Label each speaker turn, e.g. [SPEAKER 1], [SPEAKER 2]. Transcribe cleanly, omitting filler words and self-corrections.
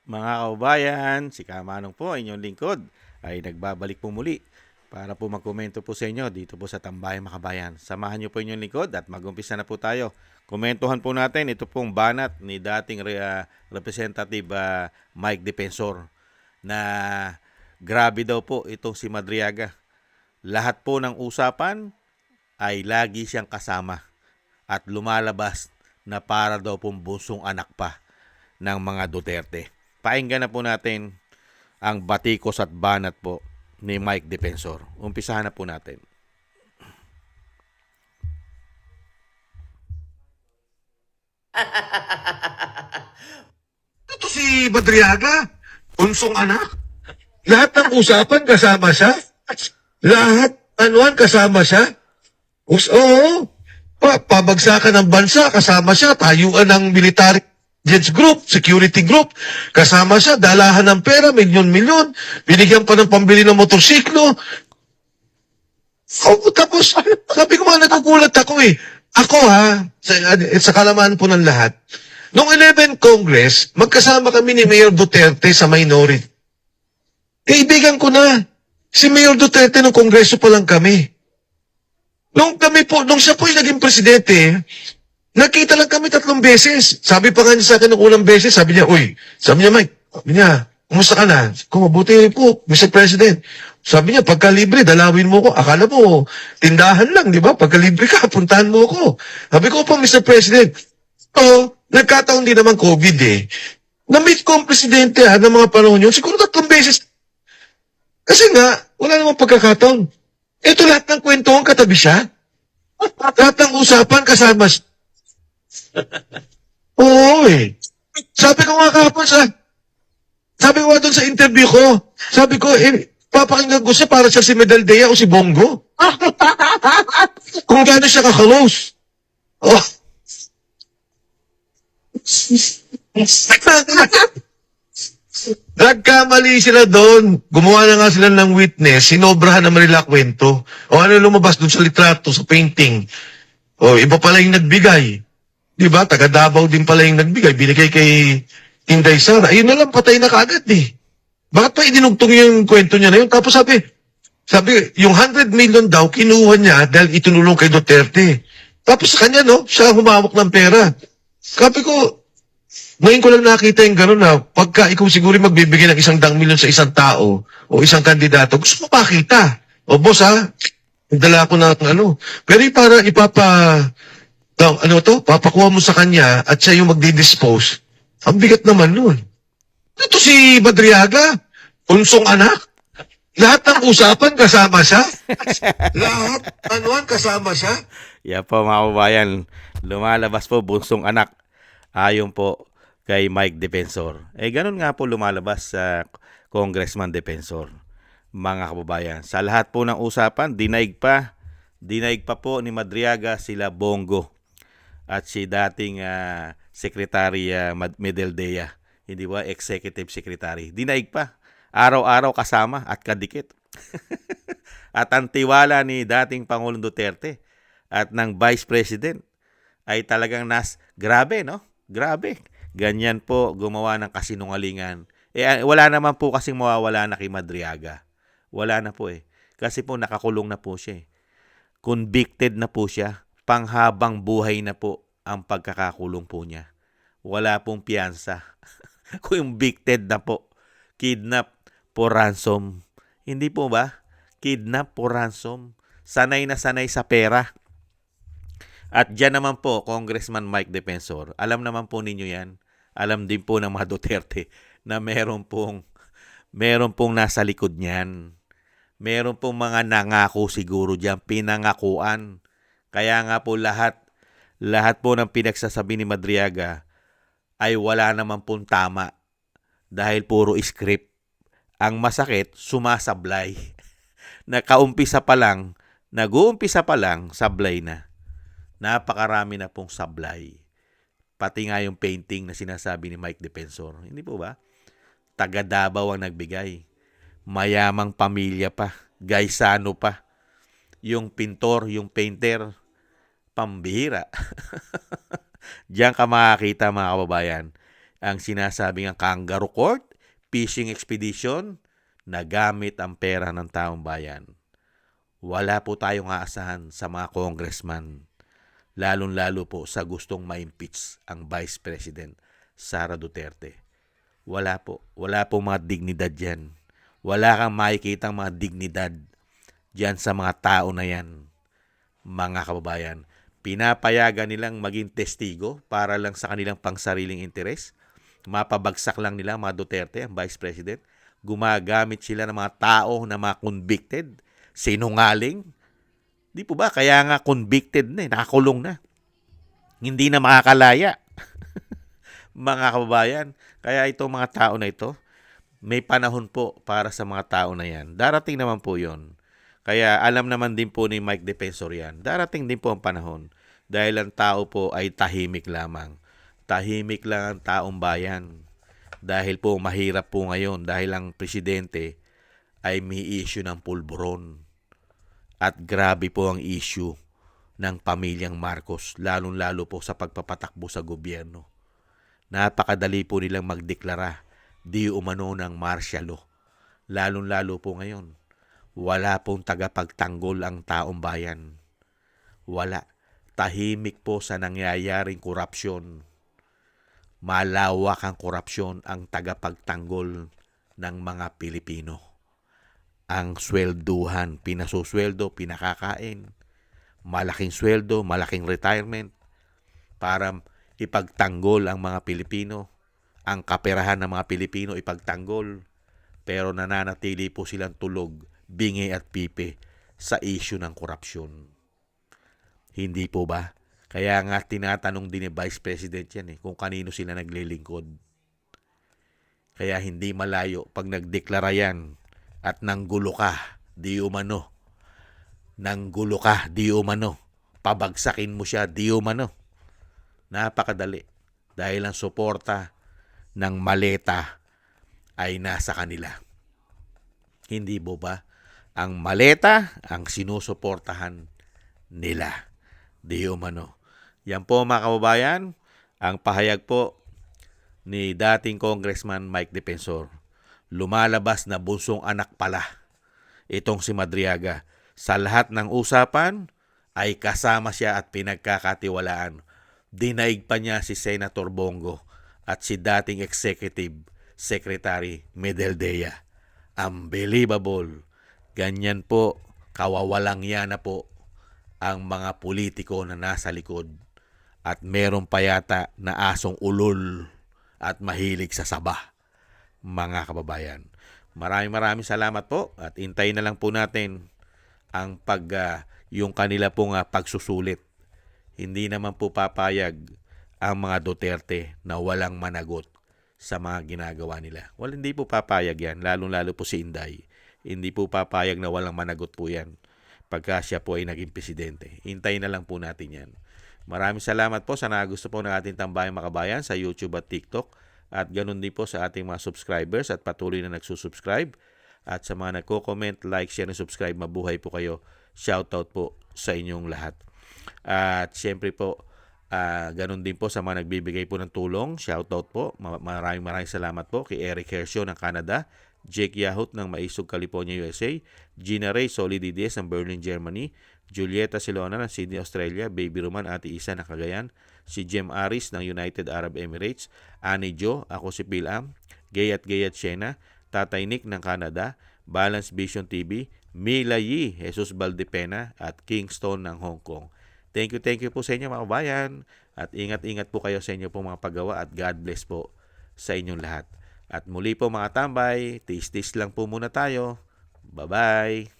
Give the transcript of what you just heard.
[SPEAKER 1] Mga kababayan, si Kamanong po, inyong lingkod, ay nagbabalik po muli para po magkomento po sa inyo dito po sa Tambayang Makabayan. Samahan niyo po inyong lingkod at mag-umpisa na po tayo. Komentuhan po natin ito pong banat ni dating Representative Mike Defensor na grabe daw po itong si Madriaga. Lahat po ng usapan ay lagi siyang kasama at lumalabas na para daw pong bunsong anak pa ng mga Duterte. Painggan na po natin ang batikos at banat po ni Mike Defensor. Umpisahan na po natin.
[SPEAKER 2] Ito si Madriaga, unsong anak. Lahat ng usapan kasama siya. Lahat, anuan kasama siya. Oo, pabagsakan ng bansa, kasama siya. Tayuan ng military intelligence group, security group, kasama siya. Dalahan ng pera, milyon-milyon. Binigyan pa ng pambili ng motorsiklo. Oh, tapos, sabi ko nga, nagugulat ako eh. Ako sa kalaman po ng lahat, noong 11 Congress, magkasama kami ni Mayor Duterte sa minority. Kaibigan ko na, si Mayor Duterte nung Kongreso pa lang kami. Nung siya po yung naging presidente, nakita lang kami 3 beses. Sabi pa nga niya sa akin nung unang beses, sabi niya, Mike, sabi niya, kumusta ka na? Kung mabuti po, Mr. President. Sabi niya, pagka libre, dalawin mo ko. Akala mo, tindahan lang, di ba? Pagka libre ka, puntahan mo ko. Sabi ko po, Mr. President, nagkataon din naman COVID eh. Na-meet ko ang presidente ng mga panahon yun, siguro 3 beses. Kasi nga, wala namang pagkakataon. Ito lahat ng kwentuhan katabi siya. Lahat ng usapan kasama siya. Oo eh. Sabi ko nga kahapon sabi ko nga doon sa interview ko, sabi ko, papakinggan ko siya para siya si Medaldea o si Bongo. Kung gaano siya kakalose. Oh. Nagkamali sila doon. Gumawa na nga sila ng witness. Sinobrahan naman nila kwento. O ano lumabas doon sa litrato, sa painting. O iba pala yung nagbigay. Di ba? Taga Davao din pala yung nagbigay. Binigay kay Inday Sara. Ayun na lang, patay na kaagad eh. Bakit pa idinugtong yung kwento niya na yun? Tapos sabi, yung 100 million daw, kinuha niya dahil itinulong kay Duterte. Tapos sa kanya, no, siya humawak ng pera. Sabi ko, ngayon ko lang nakita yung gano'n na pagka ikaw siguro magbibigay ng 100 milyon sa isang tao o isang kandidato, gusto mo pakita. O boss nagdala ako ng ano. Pero yung para papakuha mo sa kanya at siya yung magdi-dispose, ang bigat naman nun. Ito si Madriaga, unsong anak. Lahat ng usapan kasama siya. Lahat, kasama siya.
[SPEAKER 1] Yan po mga kababayan, lumalabas po bunsong anak. Ayon po kay Mike Defensor. Ganun nga po lumalabas sa Congressman Defensor. Mga kababayan, sa lahat po ng usapan, dinaig pa po ni Madriaga sila Bongo at si dating Secretary Medaldea, hindi ba Executive Secretary. Dinaig pa. Araw-araw kasama at kadikit. At ang tiwala ni dating Pangulong Duterte at ng Vice President ay talagang grabe, no? Grabe. Ganyan po gumawa ng kasinungalingan. Wala naman po kasing mawawala na kay Madriaga. Wala na po eh. Kasi po nakakulong na po siya eh. Convicted na po siya. Panghabang buhay na po ang pagkakakulong po niya. Wala pong piyansa. Convicted na po. Kidnap for ransom. Hindi po ba? Kidnap for ransom. Sanay na sanay sa pera. At dyan naman po, Congressman Mike Defensor, alam naman po ninyo yan. Alam din po ng mga Duterte na meron pong nasa likod niyan. Meron pong mga nangako siguro dyan, pinangakuan. Kaya nga po lahat po ng pinagsasabi ni Madriaga ay wala naman pong tama dahil puro script. Ang masakit, sumasablay. Nag-uumpisa pa lang, sablay na. Napakarami na pong sablay. Pati nga yung painting na sinasabi ni Mike Defensor. Hindi po ba? Taga Davao ang nagbigay. Mayamang pamilya pa. Gaisano pa. Yung pintor, yung painter, pambihira. Diyan ka makakita mga kababayan. ang sinasabing ang kangaroo court, fishing expedition, na gamit ang pera ng taong bayan. Wala po tayong aasahan sa mga congressman, lalong-lalo po sa gustong ma-impeach ang Vice President Sara Duterte. Wala po. Wala po mga dignidad yan. Wala kang makikitang mga dignidad dyan sa mga tao na yan, mga kababayan. Pinapayagan nilang maging testigo para lang sa kanilang pangsariling interes. Mapabagsak lang nila mga Duterte, ang Vice President. Gumagamit sila ng mga tao na mga convicted, sinungaling. Di po ba? Kaya nga convicted na, nakakulong na. Hindi na makakalaya. Mga kababayan, kaya itong mga tao na ito, may panahon po para sa mga tao na yan. Darating naman po yon. Kaya alam naman din po ni Mike Defensor yan. Darating din po ang panahon dahil ang tao po ay tahimik lamang. Tahimik lang ang taong bayan. Dahil po mahirap po ngayon dahil ang presidente ay may issue ng pulburon. At grabe po ang issue ng pamilyang Marcos, lalong-lalo po sa pagpapatakbo sa gobyerno. Napakadali po nilang magdeklara di umano ng martial law. Lalong-lalo po ngayon. Wala pong tagapagtanggol ang taong bayan. Wala. Tahimik po sa nangyayaring korupsyon. Malawak ang korupsyon ang tagapagtanggol ng mga Pilipino. Ang swelduhan, pinasusweldo, pinakakain. Malaking sweldo, malaking retirement para ipagtanggol ang mga Pilipino, ang kaperahan ng mga Pilipino ipagtanggol, pero nananatili po silang tulog, bingi at pipe sa issue ng korupsyon. Hindi po ba? Kaya nga tinatanong din ni Vice President yan kung kanino sila naglilingkod. Kaya hindi malayo pag nagdeklara yan at nanggulo ka, di umano. Nanggulo ka, di umano. Pabagsakin mo siya, di umano. Napakadali. Dahil ang suporta ng maleta ay nasa kanila. Hindi po ba? Ang maleta ang sinusuportahan nila. Di umano. Yan po mga kababayan, ang pahayag po ni dating Congressman Mike Defensor. Lumalabas na bunsong anak pala itong si Madriaga. Sa lahat ng usapan ay kasama siya at pinagkakatiwalaan. Dinaig pa niya si Senator Bongo at si dating Executive Secretary Medeldea. Unbelievable. Ganyan po, kawawalang yan na po ang mga politiko na nasa likod. At meron pa yata na asong ulol at mahilig sa saba, mga kababayan. Maraming salamat po at intayin na lang po natin ang yung kanila pong pagsusulit. Hindi naman po papayag ang mga Duterte na walang managot sa mga ginagawa nila. Hindi po papayag yan, lalong-lalo po si Inday. Hindi po papayag na walang managot po yan pagka siya po ay naging presidente. Hintayin na lang po natin yan. Maraming salamat po sa nagusto po ng ating tambayang makabayan sa YouTube at TikTok. At ganun din po sa ating mga subscribers at patuloy na nagsusubscribe. At sa mga nagko-comment, like, share, and subscribe, mabuhay po kayo. Shoutout po sa inyong lahat. At syempre po, ganun din po sa mga nagbibigay po ng tulong. Shoutout po. Maraming salamat po kay Eric Hershio ng Canada, Jake Yahut ng Maisog, California, USA, Gina Ray Solidides ng Berlin, Germany, Julieta Silona ng Sydney, Australia, Baby Roman, Ate Isa ng Cagayan, si Jem Aris ng United Arab Emirates, Annie Jo, ako si Pilam, Gayat Shena, Tatay Nick ng Canada, Balance Vision TV, Mila Yi, Jesus Valdepena, at Kingston ng Hong Kong. Thank you po sa inyo mga kabayan. At ingat po kayo sa inyo po mga paggawa at God bless po sa inyong lahat. At muli po mga tambay, tis lang po muna tayo. Bye-bye!